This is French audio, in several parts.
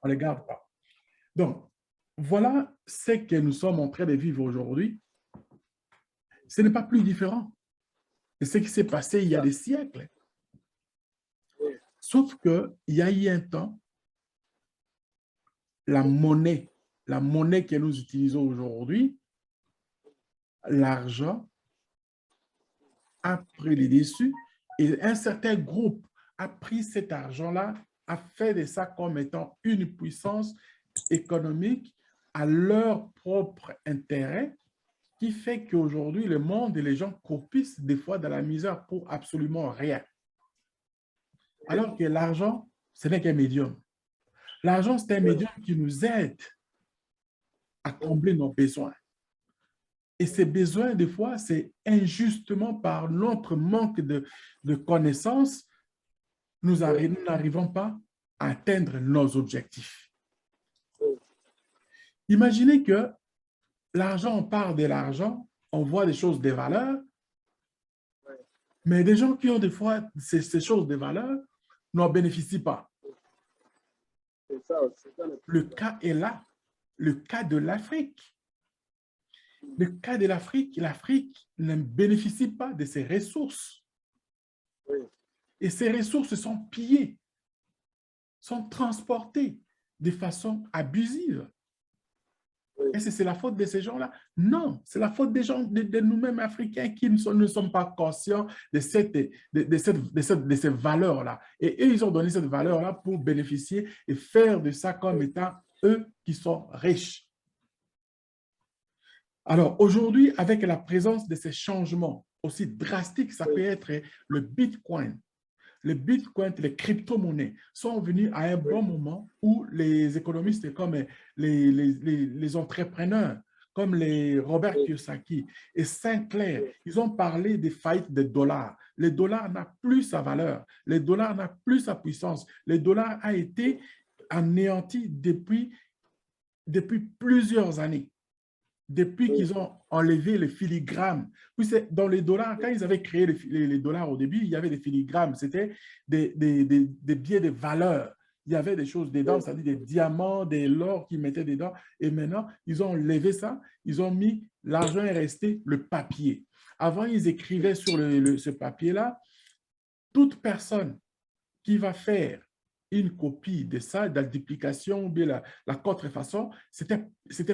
On ne les garde pas. Donc, voilà ce que nous sommes en train de vivre aujourd'hui. Ce n'est pas plus différent de ce qui s'est passé il y a des siècles. Sauf qu'il y a eu un temps, la monnaie que nous utilisons aujourd'hui, l'argent a pris les dessus et un certain groupe a pris cet argent-là, a fait de ça comme étant une puissance économique à leur propre intérêt, qui fait qu'aujourd'hui, le monde et les gens croupissent des fois dans la misère pour absolument rien. Alors que l'argent, ce n'est qu'un médium. L'argent, c'est un médium qui nous aide à combler nos besoins. Et ces besoins, des fois, c'est injustement par notre manque de connaissances, nous n'arrivons pas à atteindre nos objectifs. Imaginez que l'argent, on parle de l'argent, on voit des choses de valeur, mais des gens qui ont des fois ces choses de valeur n'en bénéficient pas. Le cas est là, le cas de l'Afrique. Le cas de l'Afrique, l'Afrique ne bénéficie pas de ses ressources. Et ces ressources sont pillées, sont transportées de façon abusive. Est-ce que c'est la faute de ces gens-là? Non, c'est la faute des gens, de nous-mêmes Africains qui ne sommes pas conscients de ces valeurs-là. Et eux, ils ont donné cette valeur-là pour bénéficier et faire de ça comme étant eux qui sont riches. Alors, aujourd'hui, avec la présence de ces changements aussi drastiques, ça peut être le Bitcoin. Le Bitcoin, les crypto-monnaies sont venus à un bon moment où les économistes comme les entrepreneurs, comme les Robert Kiyosaki et Sinclair, ils ont parlé des faillites des dollars. Le dollar n'a plus sa valeur, le dollar n'a plus sa puissance, le dollar a été anéanti depuis plusieurs années. Depuis qu'ils ont enlevé le filigrane. Puis dans les dollars, quand ils avaient créé les dollars au début, il y avait des filigrammes. C'était des billets de valeur. Il y avait des choses dedans, c'est-à-dire des diamants, de l'or qu'ils mettaient dedans. Et maintenant, ils ont enlevé ça. Ils ont mis, l'argent est resté le papier. Avant, ils écrivaient sur ce papier-là, toute personne qui va faire une copie de ça, de la duplication ou bien la contrefaçon, c'était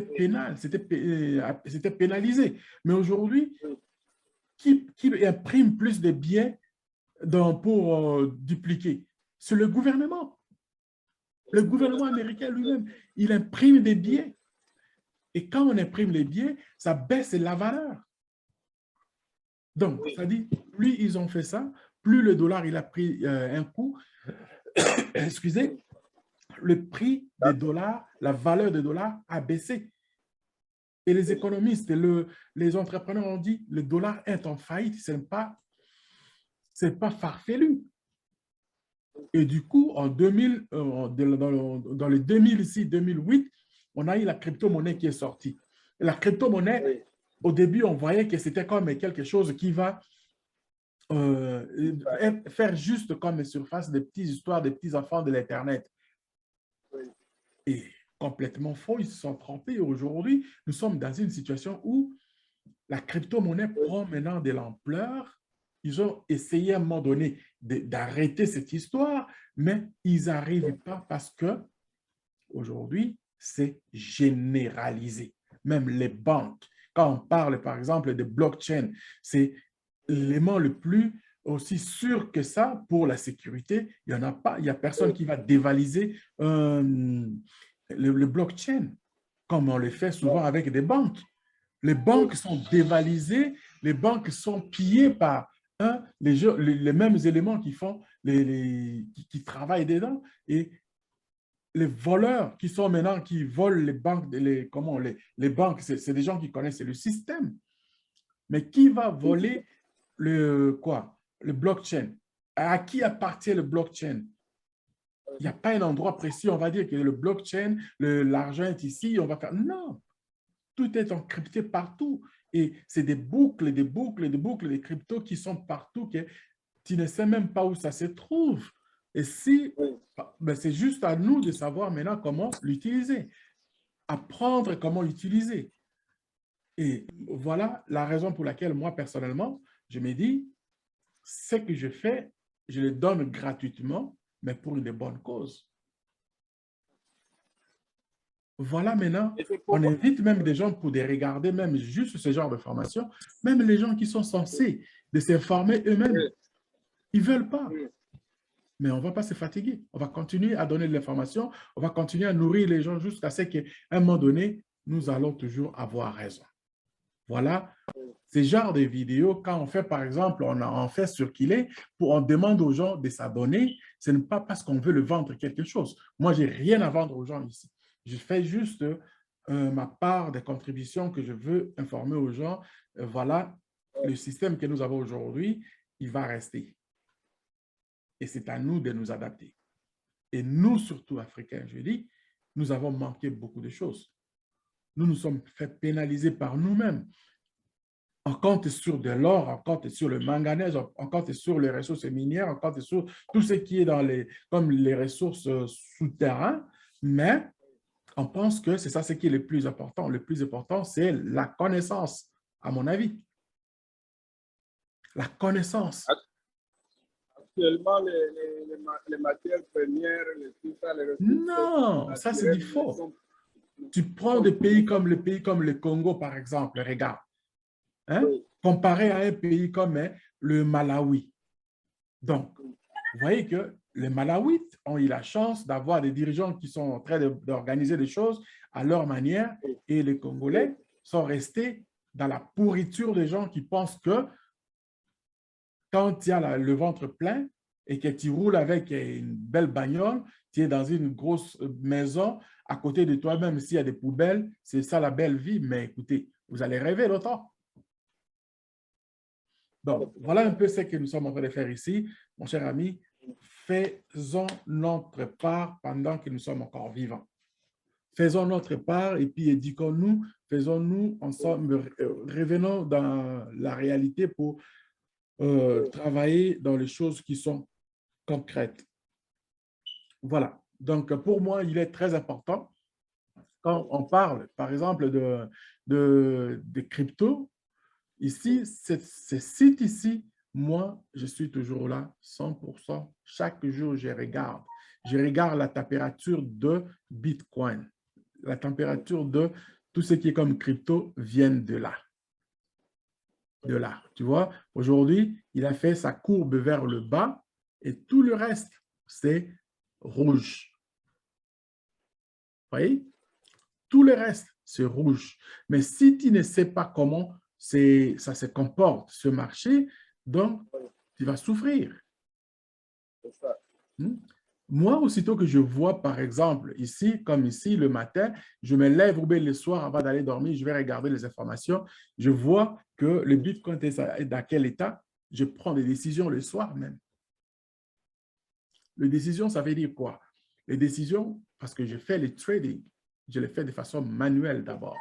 pénal, c'était pénalisé. Mais aujourd'hui, qui imprime plus de biens pour dupliquer? C'est le gouvernement. Le gouvernement américain lui-même, il imprime des billets. Et quand on imprime les billets, ça baisse la valeur. Donc, ça dit, plus ils ont fait ça, plus le dollar il a pris un coup, excusez, le prix des dollars, la valeur des dollars a baissé. Et les économistes, les entrepreneurs ont dit, le dollar est en faillite, ce n'est pas farfelu. Et du coup, en 2000, dans les 2006-2008, on a eu la crypto-monnaie qui est sortie. Et la crypto-monnaie, au début, on voyait que c'était comme quelque chose qui va faire juste comme surface des petites histoires des petits enfants de l'Internet. Et complètement faux, ils se sont trompés. Aujourd'hui, nous sommes dans une situation où la crypto-monnaie prend maintenant de l'ampleur. Ils ont essayé à un moment donné d'arrêter cette histoire, mais ils n'arrivent pas parce que aujourd'hui, c'est généralisé. Même les banques, quand on parle par exemple de blockchain, c'est l'élément le plus aussi sûr que ça pour la sécurité. Il n'y en a pas, il n'y a personne qui va dévaliser le blockchain, comme on le fait souvent avec des banques. Les banques sont dévalisées, les banques sont pillées par les mêmes éléments qui font qui travaillent dedans. Et les voleurs qui sont maintenant, qui volent les banques, les banques, c'est des gens qui connaissent le système. Mais qui va voler le blockchain? À qui appartient le blockchain? Il n'y a pas un endroit précis, on va dire que le blockchain, l'argent est ici, on va faire... Non, tout est encrypté partout. Et c'est des boucles, des boucles, des boucles, des cryptos qui sont partout, que tu ne sais même pas où ça se trouve. Et si, oui. ben c'est juste à nous de savoir maintenant comment l'utiliser, apprendre comment l'utiliser. Et voilà la raison pour laquelle moi, personnellement, je me dis, ce que je fais, je le donne gratuitement, mais pour une bonne cause. Voilà maintenant, Et c'est on pourquoi, invite même des gens pour regarder même juste ce genre de formation, même les gens qui sont censés de s'informer eux-mêmes. oui, Ils ne veulent pas. oui. Mais on ne va pas se fatiguer. On va continuer à donner de l'information, on va continuer à nourrir les gens jusqu'à ce qu'à un moment donné, nous allons toujours avoir raison. Voilà, ce genre de vidéos, quand on fait, par exemple, on fait circuler, on demande aux gens de s'abonner, ce n'est pas parce qu'on veut le vendre quelque chose. Moi, je n'ai rien à vendre aux gens ici. Je fais juste ma part des contributions que je veux informer aux gens. Voilà, le système que nous avons aujourd'hui, il va rester. Et c'est à nous de nous adapter. Et nous, surtout Africains, je dis, nous avons manqué beaucoup de choses. Nous nous sommes fait pénaliser par nous-mêmes. On compte sur de l'or, on compte sur le manganèse, on compte sur les ressources minières, on compte sur tout ce qui est dans comme les ressources souterraines, mais on pense que c'est ça ce qui est le plus important. Le plus important, c'est la connaissance, à mon avis. La connaissance. Actuellement, les matières premières, tout ça, les ressources Non, ça c'est du naturelles faux. Tu ne prends sont des plus. pays comme le Congo, par exemple, regarde, hein, Oui, comparé à un pays comme le Malawi. Donc, vous voyez que les Malawites ont eu la chance d'avoir des dirigeants qui sont en train d'organiser les choses à leur manière oui, et les oui, Congolais sont restés dans la pourriture des gens qui pensent que quand tu as le ventre plein et que tu roules avec une belle bagnole, tu es dans une grosse maison, à côté de toi, même s'il y a des poubelles, c'est ça la belle vie. Mais écoutez, vous allez rêver longtemps. pas de Donc, voilà un problème. peu ce que nous sommes en train de faire ici. Mon cher ami, faisons notre part pendant que nous sommes encore vivants. Faisons notre part et puis éduquons-nous, faisons-nous ensemble, revenons dans la réalité pour Oui, travailler dans les choses qui sont concrètes. Voilà. Donc, pour moi, il est très important quand on parle, par exemple, de crypto. Ici, ces sites ici, moi, je suis toujours là, 100%. Chaque jour, je regarde. Je regarde la température de Bitcoin. La température de tout ce qui est comme crypto vient de là. De là. Tu vois, aujourd'hui, il a fait sa courbe vers le bas et tout le reste, c'est rouge. Vous voyez? Tout le reste, c'est rouge. Mais si tu ne sais pas comment ça se comporte, ce marché, donc tu vas souffrir. c'est ça. Hmm? Moi, aussitôt que je vois, par exemple, ici, comme ici, le matin, je me lève ou bien le soir avant d'aller dormir, je vais regarder les informations, je vois que le Bitcoin est dans quel état, je prends des décisions le soir même. Les décisions, ça veut dire quoi? Les décisions, parce que je fais le trading, je le fais de façon manuelle d'abord.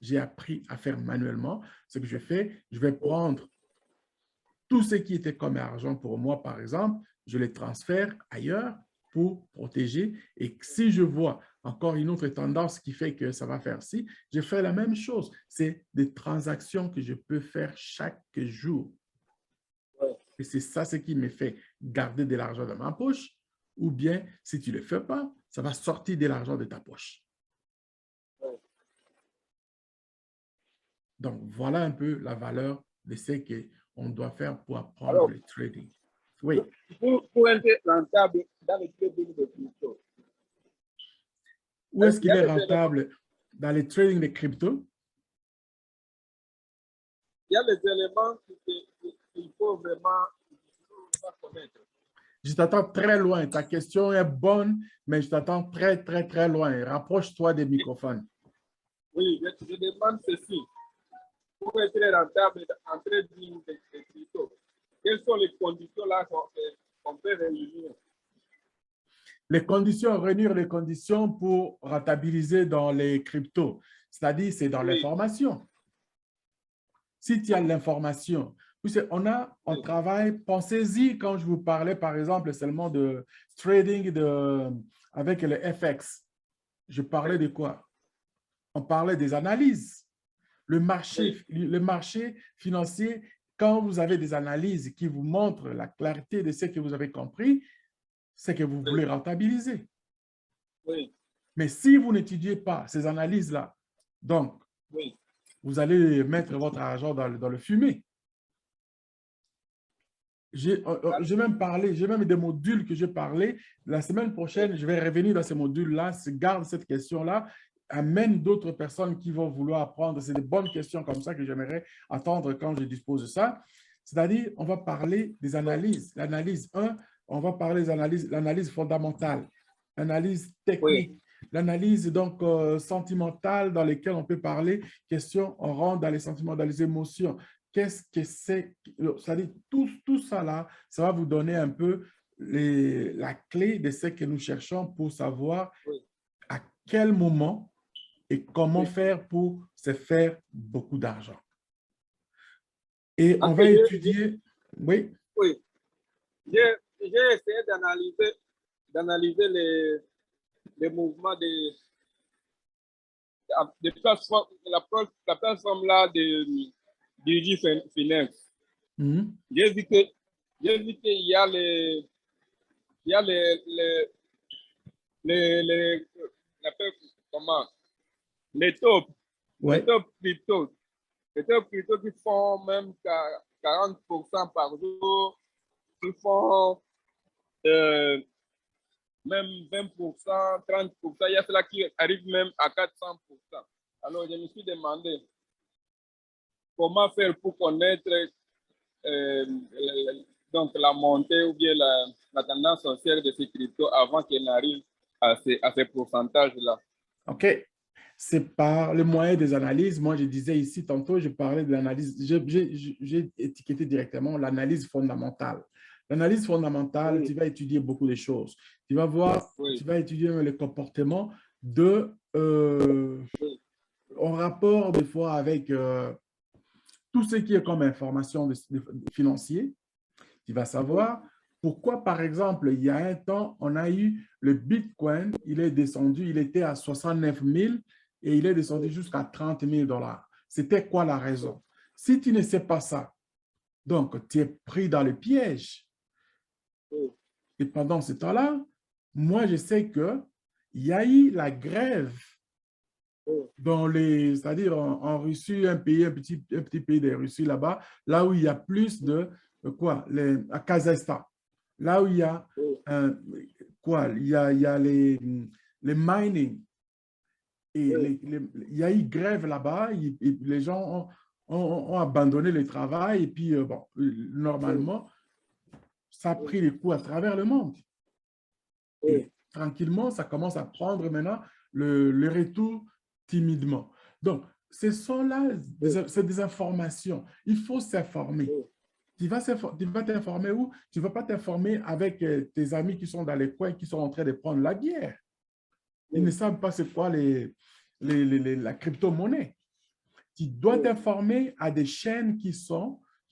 J'ai appris à faire manuellement. Ce que je fais, je vais prendre tout ce qui était comme argent pour moi, par exemple, je les transfère ailleurs pour protéger. Et si je vois encore une autre tendance qui fait que ça va faire ci, je fais la même chose. C'est des transactions que je peux faire chaque jour. Et c'est ça ce qui me fait garder de l'argent dans ma poche. Ou bien, si tu ne le fais pas, ça va sortir de l'argent de ta poche. Donc, voilà un peu la valeur de ce qu'on doit faire pour apprendre Alors, le trading. Oui. pour être rentable dans le trading de crypto, Où est-ce il y qu'il a est des éléments, rentable dans le trading de crypto? il y a des éléments qu'il faut vraiment connaître. Je t'attends très loin. Ta question est bonne, mais je t'attends très, très, très loin. Rapproche-toi des microphones. Oui, je demande ceci. Pour être rentable en trading de crypto, quelles sont les conditions là qu'on peut réunir? Les conditions, réunir les conditions pour rentabiliser dans les cryptos, c'est-à-dire c'est dans Oui, l'information. Si tu as l'information, On travaille, pensez-y quand je vous parlais, par exemple, seulement de trading avec le FX. Je parlais de quoi? On parlait des analyses. Le marché financier, quand vous avez des analyses qui vous montrent la clarté de ce que vous avez compris, c'est que vous voulez rentabiliser. Oui. Mais si vous n'étudiez pas ces analyses-là, donc, vous allez mettre votre argent dans le fumier. J'ai même des modules que j'ai parlé. La semaine prochaine, je vais revenir dans ces modules-là. Garde cette question-là. Amène d'autres personnes qui vont vouloir apprendre. C'est des bonnes questions comme ça que j'aimerais attendre quand je dispose de ça. C'est-à-dire, on va parler des analyses. L'analyse 1, on va parler des analyses, l'analyse fondamentale, l'analyse technique, l'analyse donc sentimentale dans laquelle on peut parler, question, on rentre dans les sentiments, dans les émotions. Qu'est-ce que c'est? C'est-à-dire, tout ça là, ça va vous donner un peu la clé de ce que nous cherchons pour savoir à quel moment et comment faire pour se faire beaucoup d'argent. Et on va étudier... Oui? Oui. J'ai essayé d'analyser les mouvements de plateforme, la plateforme là de DigiFinance. J'ai vu qu'il y a les top crypto. Les top crypto qui font même 40% par jour, qui font même 20%, 30%. Il y a cela qui arrive même à 400%. Alors, je me suis demandé comment faire pour connaître donc la montée ou bien la tendance haussière de ces cryptos avant qu'elle n'arrive à ces pourcentages-là. OK. C'est par le moyen des analyses. Moi, je disais ici, tantôt, je parlais de l'analyse. J'ai étiqueté directement l'analyse fondamentale. L'analyse fondamentale, tu vas étudier beaucoup de choses. Tu vas voir, tu vas étudier le comportement en rapport des fois avec tout ce qui est comme information financière. Tu vas savoir pourquoi, par exemple, il y a un temps, on a eu le Bitcoin, il est descendu, il était à 69 000 et il est descendu jusqu'à 30 000 $. C'était quoi la raison? Si tu ne sais pas ça, donc tu es pris dans le piège. Et pendant ce temps-là, moi, je sais qu'il y a eu la grève c'est-à-dire en Russie, un petit pays de Russie là-bas, là où il y a plus de à Kazakhstan, là où il y a il y a les mining. Et il y a eu grève là-bas, les gens ont abandonné le travail et puis, bon, normalement, ça a pris les coups à travers le monde. Et tranquillement, ça commence à prendre maintenant le retour timidement. Donc, ce sont là, c'est des informations. Il faut s'informer. Tu vas t'informer où? Tu ne vas pas t'informer avec tes amis qui sont dans les coins, qui sont en train de prendre la bière. Ils ne savent pas c'est quoi la crypto-monnaie. Tu dois t'informer à des chaînes qui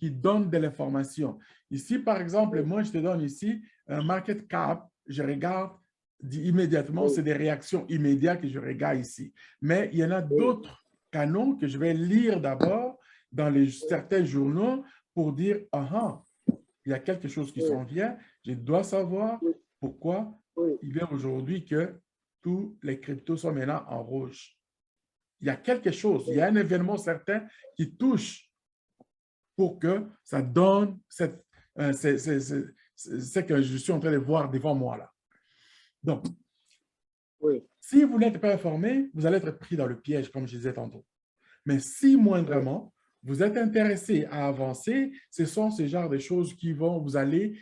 donnent de l'information. Ici, par exemple, moi, je te donne ici un market cap. Je regarde immédiatement, c'est des réactions immédiates que je regarde ici. Mais il y en a d'autres canaux que je vais lire d'abord dans certains journaux pour dire, il y a quelque chose qui s'en vient. Je dois savoir pourquoi il est aujourd'hui que tous les cryptos sont maintenant en rouge. Il y a quelque chose, il y a un événement certain qui touche pour que ça donne ce que je suis en train de voir devant moi là. Donc, si vous n'êtes pas informé, vous allez être pris dans le piège, comme je disais tantôt. Mais si moindrement, vous êtes intéressé à avancer, ce sont ce genre de choses qui vont vous aller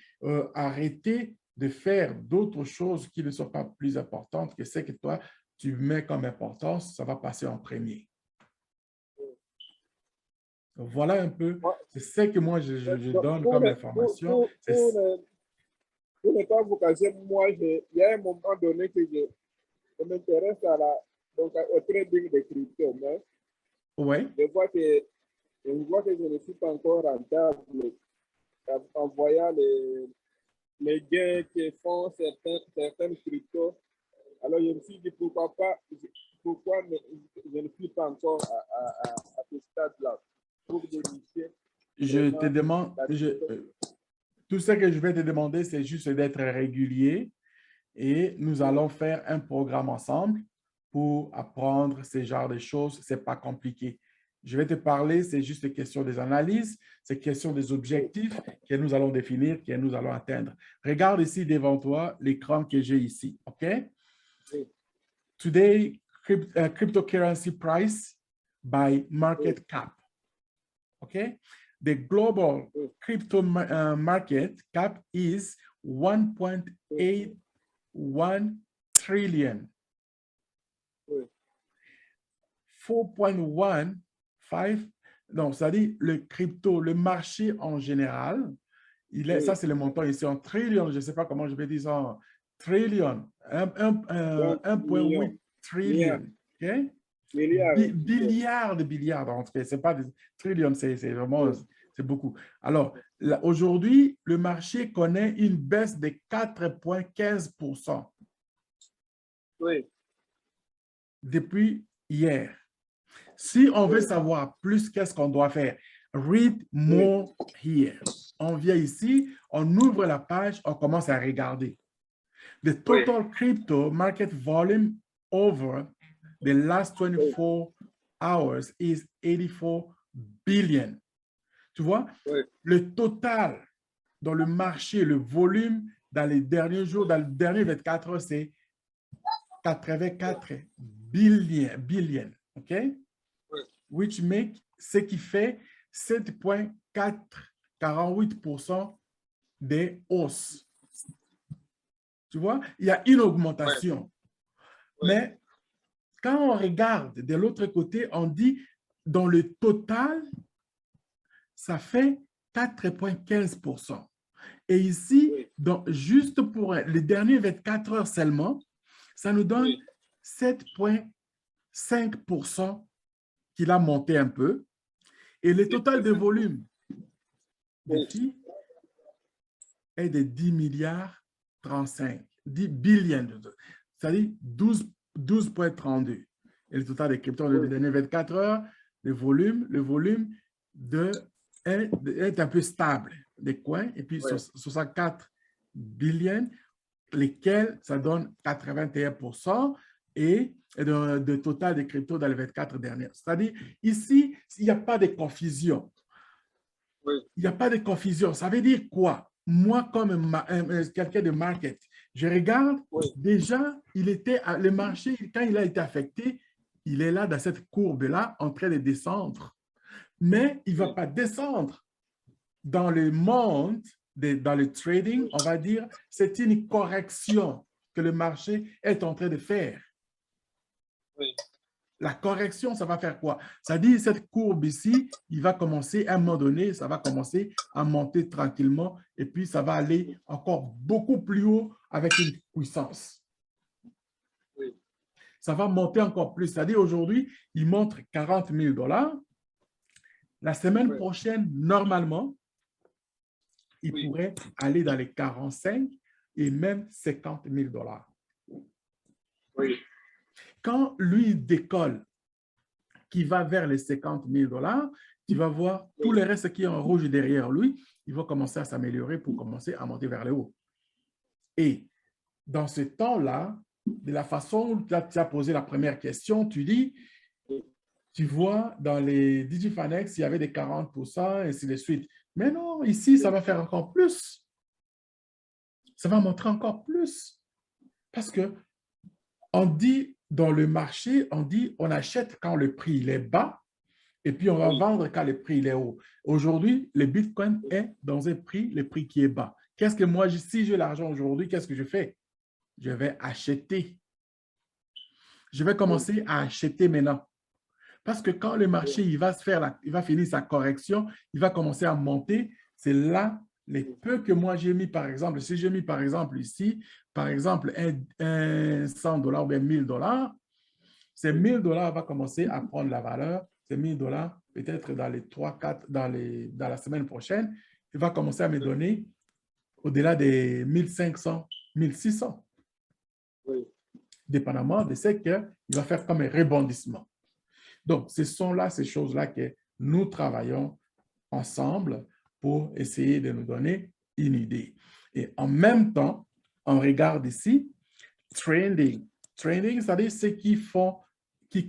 arrêter de faire d'autres choses qui ne sont pas plus importantes que ce que toi, tu mets comme importance, ça va passer en premier. Voilà un peu, c'est ce que moi je donne comme information. Pour ne pas vous cacher, moi, il y a un moment donné que je m'intéresse au trading de crypto. Mais je vois que Et je vois que je ne suis pas encore rentable en voyant les gains que font certaines cryptos. Alors, je me suis dit, pourquoi je ne suis pas encore à ce stade-là pour dénicher Je te vraiment demande, la crypto. tout ce que je vais te demander, c'est juste d'être régulier et nous allons faire un programme ensemble pour apprendre ce genre de choses. Ce n'est pas compliqué. Je vais te parler, c'est juste une question des analyses, c'est question des objectifs que nous allons définir, que nous allons atteindre. Regarde ici devant toi l'écran que j'ai ici, OK? Oui, Today, cryptocurrency price by oui, market cap, OK? The global oui, crypto market cap is oui, 1.81 trillion. oui, 4.15, donc, c'est-à-dire le crypto, le marché en général, ça oui. c'est le montant ici en trillion, je ne sais pas comment je vais dire ça, en trillion, Donc, millions, 1.8 milliards, trillion, OK? milliards plutôt. Billiards de milliards, en fait, c'est pas des trillions, c'est vraiment, c'est beaucoup. Alors, aujourd'hui, le marché connaît une baisse de 4,15% Oui, depuis hier. Si on veut oui, savoir plus, qu'est-ce qu'on doit faire? Read oui, more here. On vient ici, on ouvre la page, on commence à regarder. The oui, total crypto market volume over the last oui, 24 hours is 84 billion. Tu vois, oui, le total dans le marché, le volume dans les derniers jours, dans les derniers 24 heures, c'est 84 billion. OK? oui, Which make ce qui fait 7,48% des hausses. Tu vois, il y a une oui, augmentation. oui, Mais quand on regarde de l'autre côté, on dit dans le total, ça fait 4,15%. Et ici, oui, donc, juste pour les derniers 24 heures seulement, ça nous donne oui, 7,5% qu'il a monté un peu. Et le total de 7,5%. volume des Oui, filles est de 10 milliards 35, 10 billions, c'est-à-dire 12,32. Et le total des cryptos des oui, dernières 24 heures, le volume est un peu stable des coins, et puis oui, 64 billions, lesquels ça donne 81% et de total des cryptos dans les 24 dernières. C'est-à-dire, ici, il n'y a pas de confusion. oui, Il n'y a pas de confusion. Ça veut dire quoi? Moi, comme quelqu'un de market, je regarde, oui, déjà, le marché, quand il a été affecté, il est là dans cette courbe-là, en train de descendre. Mais il ne va oui, pas descendre. Dans le monde, dans le trading, oui, on va dire, c'est une correction que le marché est en train de faire. oui, La correction, ça va faire quoi? Ça dit, cette courbe ici, il va commencer, à un moment donné, ça va commencer à monter tranquillement et puis ça va aller encore beaucoup plus haut avec une puissance. oui, Ça va monter encore plus. C'est-à-dire, aujourd'hui, il montre 40 000 $. La semaine oui, prochaine, normalement, il oui, pourrait aller dans les 45 et même 50 000 $. oui, Quand lui décolle, qui va vers les 50 000 $, tu vas voir tout le reste qui est en rouge derrière lui, il va commencer à s'améliorer pour commencer à monter vers le haut. Et dans ce temps-là, de la façon où tu as posé la première question, tu dis, tu vois, dans les Digifanex, il y avait des 40%, et ainsi de suite. Mais non, ici, ça va faire encore plus. Ça va montrer encore plus. Parce que on dit dans le marché, on dit on achète quand le prix il est bas et puis on va oui, vendre quand le prix il est haut. Aujourd'hui, le Bitcoin est dans un prix, le prix qui est bas. Qu'est-ce que moi, si j'ai l'argent aujourd'hui, qu'est-ce que je fais? Je vais acheter. Je vais oui, commencer à acheter maintenant. Parce que quand le marché il va, il va finir sa correction, il va commencer à monter, c'est là les peu que moi j'ai mis, par exemple, si j'ai mis par exemple ici, par exemple, un 100 $ ou bien 1000 $, ces 1000 $ va commencer à prendre la valeur, ces 1000 $, peut-être dans les 3, 4, dans la semaine prochaine, il va commencer à me donner au-delà des 1500, 1600, Oui. dépendamment de ce qu'il va faire comme un rebondissement. Donc, ce sont là ces choses-là que nous travaillons ensemble pour essayer de nous donner une idée. Et en même temps, on regarde ici, trending. Trending, c'est-à-dire ceux qui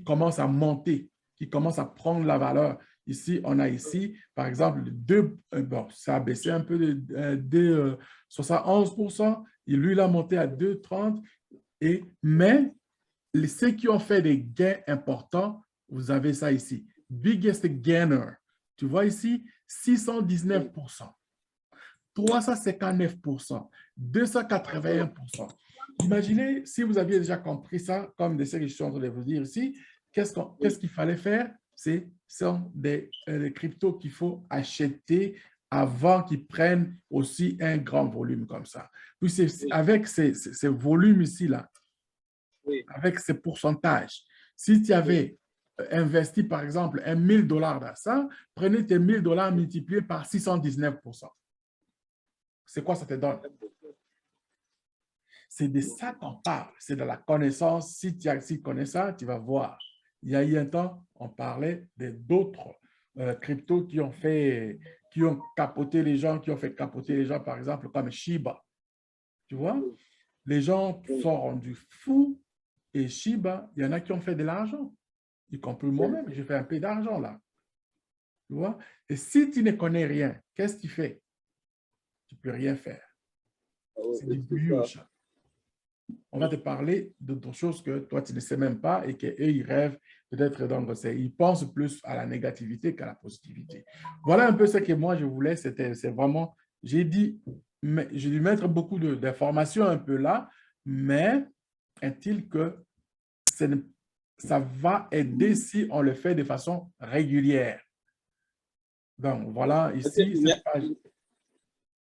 commencent à monter, qui commencent à prendre la valeur. Ici, on a ici, par exemple, bon, ça a baissé un peu de 71%, et lui, il a monté à 2,30, mais ceux qui ont fait des gains importants, vous avez ça ici. Biggest gainer. Tu vois ici, 619%, 359%, 281%. Imaginez si vous aviez déjà compris ça, comme de ce que je suis en train de vous dire ici, qu'est-ce qu'il fallait faire? Ce sont des cryptos qu'il faut acheter avant qu'ils prennent aussi un grand volume comme ça. Puis avec ces volumes ici-là, avec ces pourcentages, si tu avais investi, par exemple, 1000 $ dans ça, prenez tes 1000 $ multipliés par 619%. C'est quoi ça te donne? C'est de ça qu'on parle. C'est de la connaissance. Si tu connais ça, tu vas voir. Il y a eu un temps, on parlait d'autres cryptos qui ont capoté les gens, qui ont fait capoter les gens, par exemple, comme Shiba. Tu vois? Les gens sont rendus fous et Shiba, il y en a qui ont fait de l'argent. Y compris moi-même, j'ai fait un peu d'argent là. Tu vois? Et si tu ne connais rien, qu'est-ce que tu fais? Tu ne peux rien faire. C'est du bouillage. On va te parler d'autres choses que toi, tu ne sais même pas et qu'eux, ils rêvent peut-être dans le conseil. Ils pensent plus à la négativité qu'à la positivité. Voilà un peu ce que moi, je voulais. C'est vraiment, j'ai dû mettre beaucoup d'informations un peu là, mais est-il que ça va aider si on le fait de façon régulière. Donc, voilà, ici, cette page.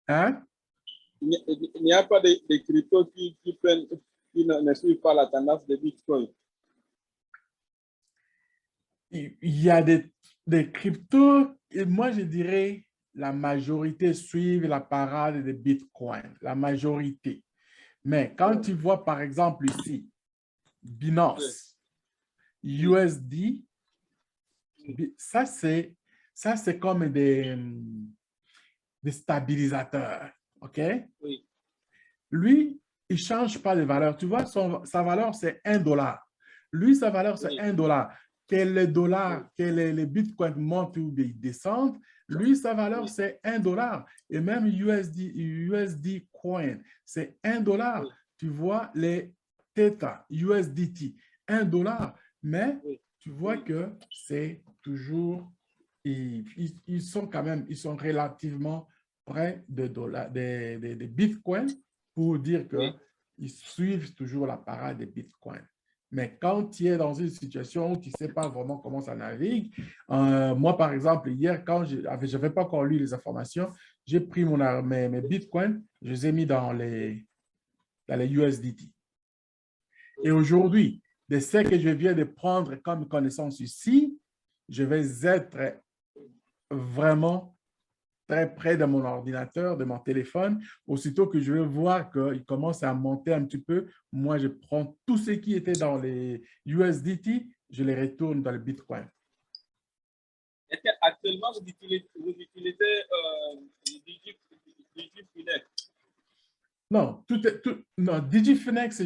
Hein? Il n'y a pas de cryptos qui ne suivent pas la tendance de Bitcoin. Il y a des cryptos, et moi, je dirais la majorité suivent la parade de Bitcoin, la majorité. Mais quand tu vois, par exemple, ici, Binance, USD, ça, c'est comme des stabilisateurs. OK? Oui. Lui, il ne change pas de valeur. Tu vois, sa valeur, c'est 1 $. Lui, sa valeur, c'est 1 $. Que les dollars, que les bitcoins montent ou descendent, lui, sa valeur, c'est 1 $. Et même USD coin, c'est 1 $. Tu vois, les Theta, USDT, 1 $. Mais tu vois que c'est toujours, ils sont quand même, ils sont relativement près de bitcoins pour dire qu'ils suivent toujours la parade des bitcoins. Mais quand tu es dans une situation où tu ne sais pas vraiment comment ça navigue, moi, par exemple, hier, quand je n'avais pas encore lu les informations, j'ai pris mes bitcoins, je les ai mis dans les USDT. Et aujourd'hui, de ce que je viens de prendre comme connaissance ici, je vais être vraiment très près de mon ordinateur, de mon téléphone. Aussitôt que je vais voir qu'il commence à monter un petit peu, moi, je prends tout ce qui était dans les USDT, je les retourne dans le Bitcoin. Est-ce qu'actuellement, vous utilisez DigiFinex? Non, non, DigiFinex,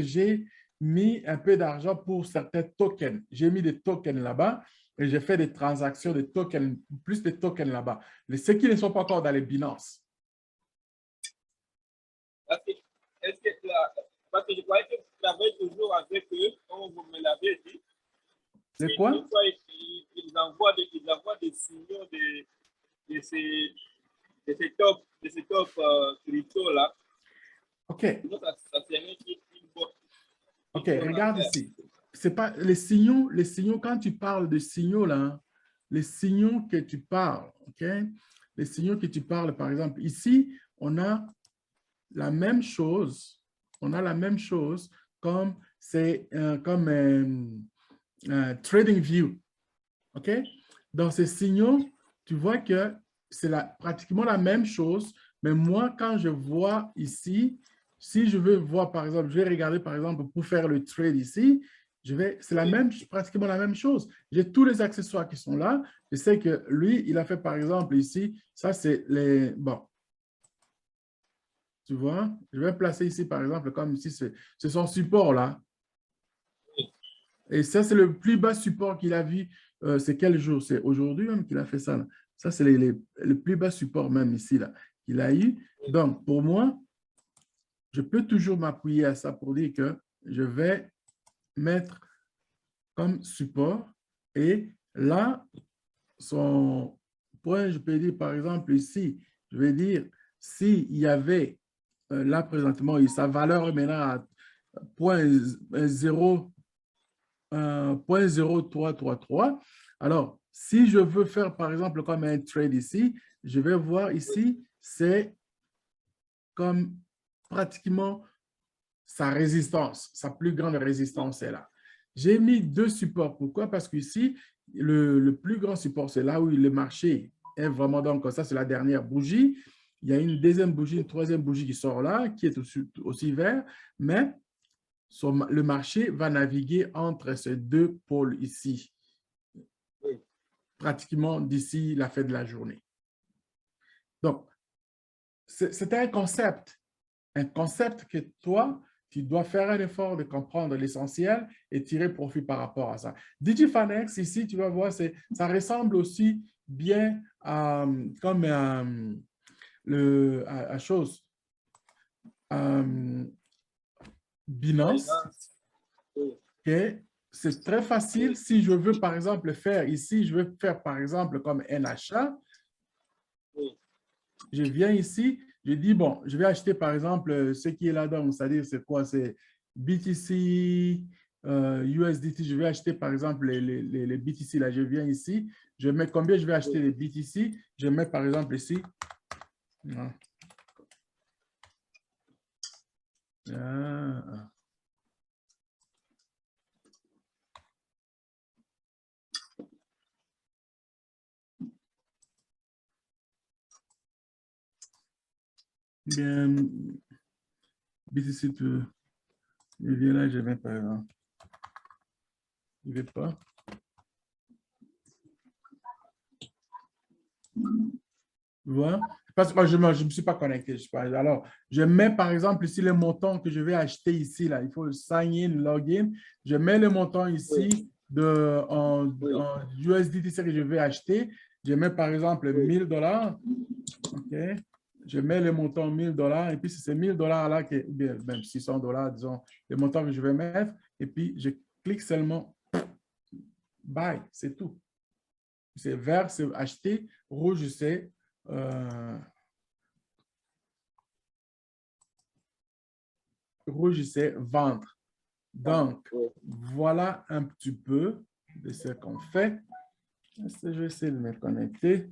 j'ai mis un peu d'argent pour certains tokens. J'ai mis des tokens là-bas et j'ai fait des transactions de tokens, plus de tokens là-bas. Ceux qui ne sont pas encore dans les Binance. Parce que je croyais que vous travaillez toujours avec eux, comme vous me l'avez dit. C'est quoi? Des fois, ils envoient des signaux de ces top crypto-là. OK. Sinon, ça serait OK, regarde ici. C'est pas les signaux, quand tu parles de signaux là, les signaux que tu parles, OK? Les signaux que tu parles, par exemple, ici, on a la même chose. On a la même chose comme TradingView. OK? Dans ces signaux, tu vois que c'est pratiquement la même chose, mais moi, quand je vois ici, si je veux voir, par exemple, je vais regarder, par exemple, pour faire le trade ici, c'est pratiquement la même chose. J'ai tous les accessoires qui sont là. Je sais que lui, il a fait, par exemple, ici, ça, c'est les... Bon, tu vois, je vais placer ici, par exemple, comme ici, c'est son support, là. Et ça, c'est le plus bas support qu'il a vu. C'est quel jour? C'est aujourd'hui même qu'il a fait ça, là. Ça, c'est le plus bas support même ici, là, qu'il a eu. Donc, pour moi, je peux toujours m'appuyer à ça pour dire que je vais mettre comme support. Et là, son point, je peux dire, par exemple, ici, je vais dire, s'il y avait, là, présentement, sa valeur est maintenant à 0.0333. Alors, si je veux faire, par exemple, comme un trade ici, je vais voir ici, c'est comme pratiquement sa résistance, sa plus grande résistance est là. J'ai mis deux supports. Pourquoi? Parce qu'ici, le plus grand support, c'est là où le marché est vraiment, donc ça, c'est la dernière bougie. Il y a une deuxième bougie, une troisième bougie qui sort là, qui est aussi vert, mais le marché va naviguer entre ces deux pôles ici, pratiquement d'ici la fin de la journée. Donc, c'est un concept que toi, tu dois faire un effort de comprendre l'essentiel et tirer profit par rapport à ça. Digifanex, ici, tu vas voir, ça ressemble aussi bien comme à chose. Binance, okay. C'est très facile. Si je veux, par exemple, faire ici, je veux faire, par exemple, comme un achat. Je viens ici, je dis, bon, je vais acheter, par exemple, ce qui est là-dedans. C'est-à-dire, c'est quoi? C'est BTC, USDT. Je vais acheter, par exemple, les BTC. Là, je viens ici. Je mets combien je vais acheter les BTC. Je mets, par exemple, ici. Ah. Bien, BTC, je viens là, je mets, par exemple. Je ne vais pas. Tu vois? Parce que moi, je ne me suis pas connecté. Alors, je mets par exemple ici le montant que je vais acheter ici. Là. Il faut sign in, login. Je mets le montant ici en USDT que je vais acheter. Je mets par exemple 1000 $. OK. Je mets le montant 1000 $ et puis c'est ces 1000 $ là, bien, même 600 $, disons, le montant que je vais mettre. Et puis, je clique seulement buy. C'est tout. C'est vert, c'est acheter. Rouge, c'est rouge, c'est vendre. Donc, voilà un petit peu de ce qu'on fait. Je vais essayer de me connecter.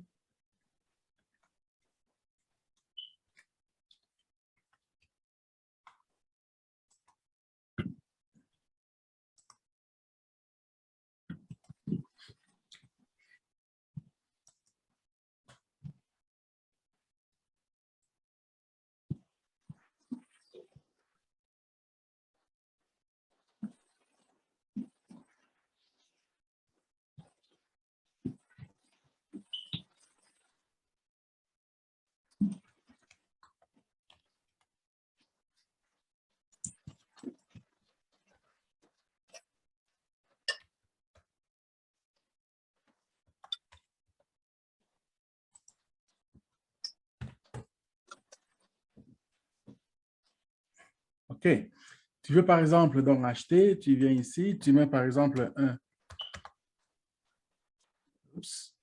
OK. Tu veux par exemple donc acheter, tu viens ici, tu mets par exemple un. Oups.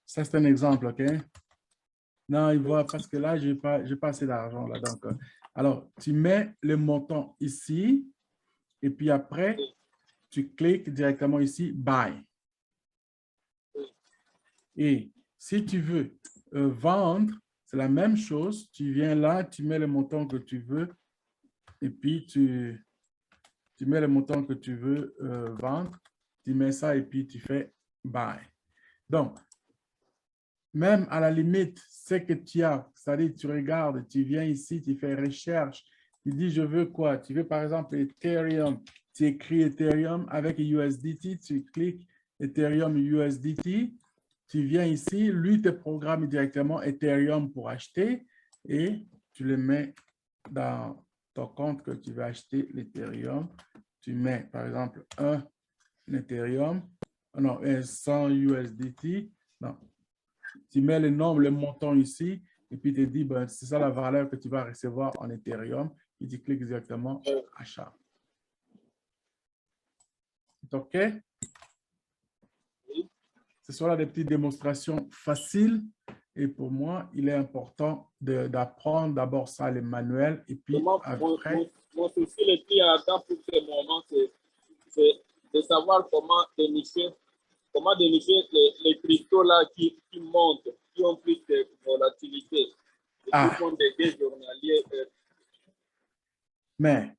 Ça, c'est un exemple, OK? Non, il voit parce que là, je n'ai pas assez d'argent. Là, donc, alors, tu mets le montant ici et puis après, tu cliques directement ici, Buy. Et si tu veux vendre, c'est la même chose. Tu viens là, tu mets le montant que tu veux et puis tu mets le montant que tu veux vendre. tu mets ça et puis tu fais buy. Donc, même à la limite, c'est que tu as, c'est-à-dire tu regardes, tu viens ici, tu fais recherche, tu dis je veux quoi? Tu veux par exemple Ethereum, tu écris Ethereum avec USDT, tu cliques Ethereum USDT, tu viens ici, lui te programme directement Ethereum pour acheter et tu le mets dans ton compte que tu veux acheter l'Ethereum. Tu mets par exemple un Ethereum, non, 100 USDT, non. Tu mets le nombre, le montant ici, et puis tu te dis, ben, c'est ça la valeur que tu vas recevoir en Ethereum, et tu cliques directement achat. C'est OK? Ce sont là des petites démonstrations faciles, et pour moi, il est important d'apprendre d'abord ça, les manuels, et puis après… Mon souci le plus important pour ce moment, c'est de savoir comment dénicher les cryptos là qui montent, qui ont plus de volatilité et qui font des gains journaliers. Mais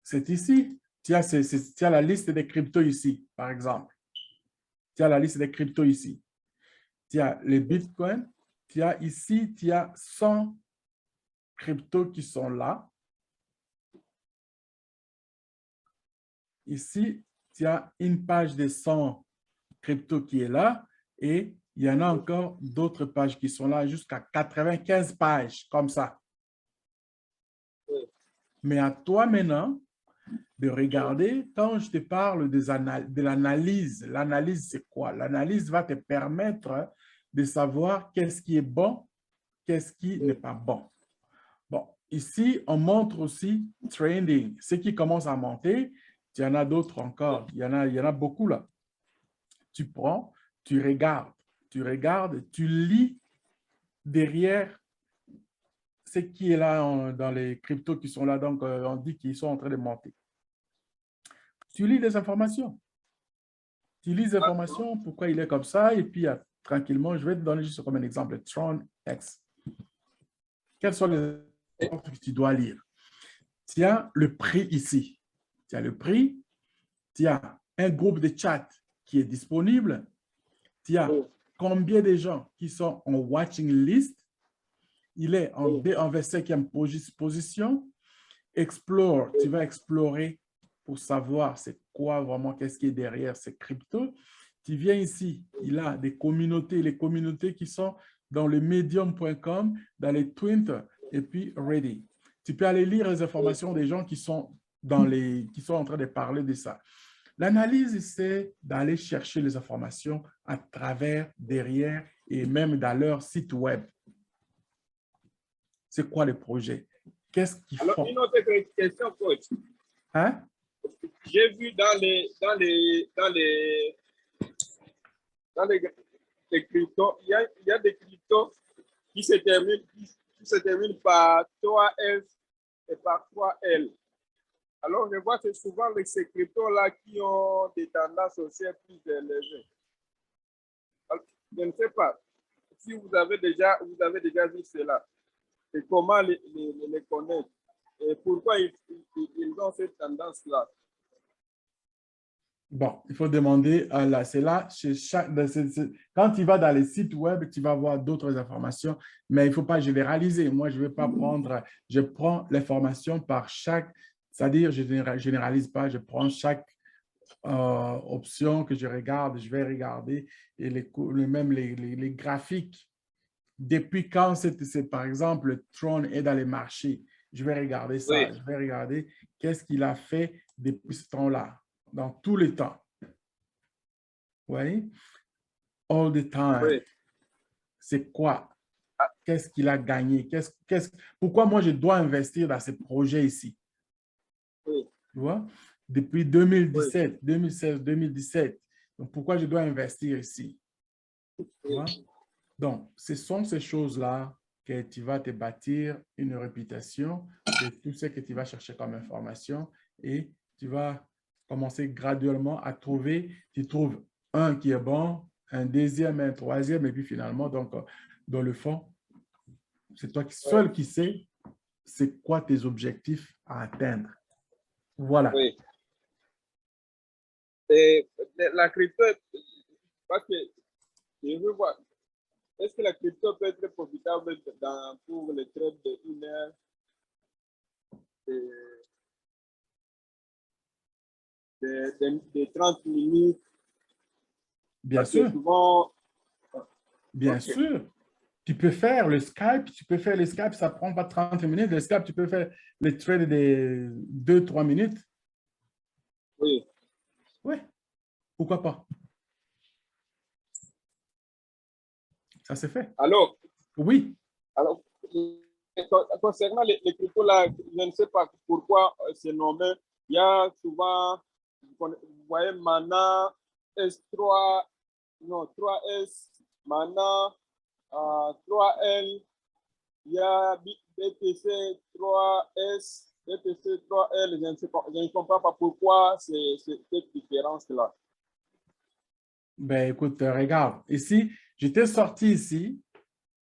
c'est ici. Tu as la liste des cryptos ici, par exemple. Tu as la liste des cryptos ici. Tu as les bitcoins. Tu as ici, tu as 100 cryptos qui sont là. Ici, tu as une page de 100 cryptos qui est là et il y en a encore d'autres pages qui sont là jusqu'à 95 pages comme ça. Mais à toi maintenant de regarder, quand je te parle de l'analyse, l'analyse c'est quoi? L'analyse va te permettre de savoir qu'est-ce qui est bon, qu'est-ce qui n'est pas bon. Bon, ici, on montre aussi trending, ce qui commence à monter. Il y en a d'autres encore, il y en a beaucoup là. Tu prends, tu regardes, tu lis derrière ce qui est là dans les cryptos qui sont là, donc on dit qu'ils sont en train de monter. Tu lis les informations. Tu lis les informations, pourquoi il est comme ça, et puis tranquillement, je vais te donner juste comme un exemple, Tron X. Quels sont les informations que tu dois lire? Tu as le prix ici. Tu as le prix, tu as un groupe de chat qui est disponible, tu as combien de gens qui sont en watching list, il est en 25e position. Explore, tu vas explorer pour savoir c'est quoi vraiment, qu'est-ce qui est derrière ces cryptos. Tu viens ici, il a des communautés, les communautés qui sont dans le medium.com, dans les Twitter et puis Reddit. Tu peux aller lire les informations des gens qui sont en train de parler de ça. L'analyse, c'est d'aller chercher les informations à travers, derrière et même dans leur site web. C'est quoi le projet? Qu'est-ce qu'ils font? Alors, une autre question, coach. Hein? J'ai vu dans les cryptos, il y a des cryptos qui se terminent par 3S et par 3L. Alors, je vois que c'est souvent ces cryptos-là qui ont des tendances aussi plus élevées. Je ne sais pas si vous avez déjà vu cela et comment les connaître et pourquoi ils ont cette tendance-là. Bon, il faut demander à la, c'est là, quand tu vas dans les sites web, tu vas voir d'autres informations, mais il ne faut pas généraliser. Moi, je ne vais pas prendre, je prends l'information par chaque, c'est-à-dire je ne généralise pas, je prends chaque option que je regarde, je vais regarder et même les graphiques. Depuis quand c'est par exemple, Tron est dans les marchés, je vais regarder ça, Oui. je vais regarder qu'est-ce qu'il a fait depuis ce temps-là, dans tous les temps. Oui, all the time. Oui. C'est quoi? Qu'est-ce qu'il a gagné? Pourquoi moi je dois investir dans ce projet ici? Oui. Tu vois? Depuis 2017, 2016, 2017. Donc, pourquoi je dois investir ici? Tu vois? Donc, ce sont ces choses-là que tu vas te bâtir une réputation de tout ce que tu vas chercher comme information et tu vas commencer graduellement à trouver, tu trouves un qui est bon, un deuxième, un troisième et puis finalement, donc, dans le fond, c'est toi seul qui sais c'est quoi tes objectifs à atteindre. Voilà. Oui. Et la crypto, parce que je veux voir, est-ce que la crypto peut être profitable pour les trades de 1 heure de 30 minutes? Bien Parce que sûr, souvent, bien ok, sûr. Tu peux faire le Skype, ça prend pas 30 minutes. Le Skype, tu peux faire les trades de 2, 3 minutes. oui. Oui, pourquoi pas? Ça se fait. Alors, Oui, alors concernant les cryptos, là, je ne sais pas pourquoi c'est nommé. Il y a souvent, vous voyez, Mana, S3, non, 3S, Mana, 3L, il y a BTC 3S, BTC 3L, je ne comprends pas pourquoi c'est cette différence-là. ben écoute, regarde, ici, j'étais sorti ici,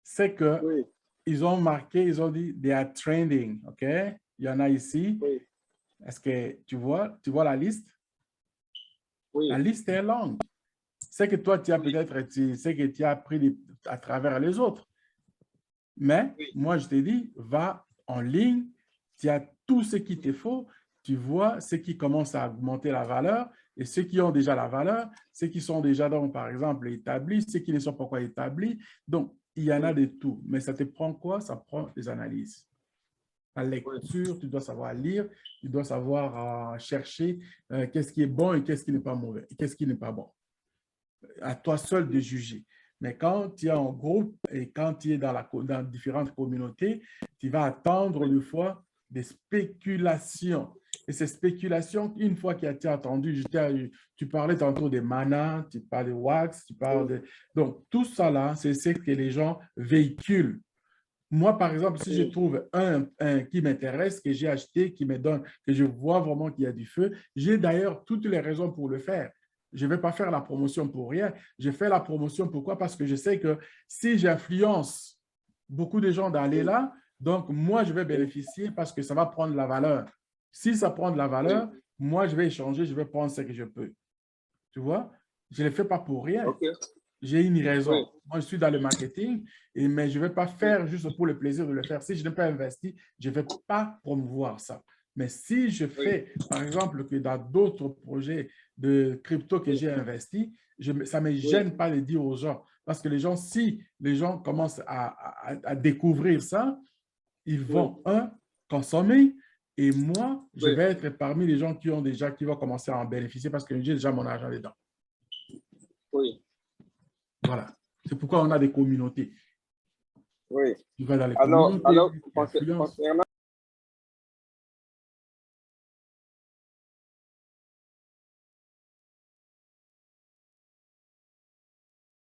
c'est que Oui, ils ont marqué, ils ont dit, they are trending, OK? Il y en a ici. oui, Est-ce que tu vois la liste? La oui, liste est longue. C'est que toi, tu as oui, peut-être, c'est que tu as appris à travers les autres. Mais oui, moi, je te dis, va en ligne, tu as tout ce qu'il te faut, tu vois ceux qui commencent à augmenter la valeur et ceux qui ont déjà la valeur, ceux qui sont déjà, donc, par exemple, établis, ceux qui ne sont pas encore établis. Donc, il y en a oui, de tout. Mais ça te prend quoi? Ça prend des analyses. La oui, lecture, tu dois savoir lire, tu dois savoir chercher qu'est-ce qui est bon et qu'est-ce qui n'est pas mauvais, qu'est-ce qui n'est pas bon. À toi seul de juger. Mais quand tu es en groupe et quand tu es dans différentes communautés, tu vas attendre oui, des fois des spéculations. Et ces spéculations, une fois qu'il a été entendu, tu parlais tantôt des manas, tu parles de wax, tu parles oui, de... Donc, tout ça là, c'est ce que les gens véhiculent. Moi, par exemple, si je oui, trouve un qui m'intéresse, que j'ai acheté, qui me donne, que je vois vraiment qu'il y a du feu, j'ai d'ailleurs toutes les raisons pour le faire. Je ne vais pas faire la promotion pour rien. Je fais la promotion pourquoi? Parce que je sais que si j'influence beaucoup de gens d'aller oui, là, donc moi, je vais oui, bénéficier parce que ça va prendre la valeur. Si ça prend de la oui, valeur, moi, je vais échanger, je vais prendre ce que je peux. Tu vois? Je ne le fais pas pour rien. ok, J'ai une oui, raison. Moi, je suis dans le marketing, mais je ne vais pas oui, faire juste pour le plaisir de le faire. Si je n'ai pas investi, je ne vais pas promouvoir ça. Mais si je oui, fais, par exemple, que dans d'autres projets de crypto que oui, j'ai investi, ça ne me oui, gêne pas de dire aux gens. Parce que les gens, si les gens commencent à découvrir ça, ils oui, vont, consommer. Et moi, je oui, vais être parmi les gens qui vont commencer à en bénéficier parce que j'ai déjà mon argent dedans. oui, Voilà. C'est pourquoi on a des communautés. oui. Tu vas dans les Alors, communautés, tu concernant influences.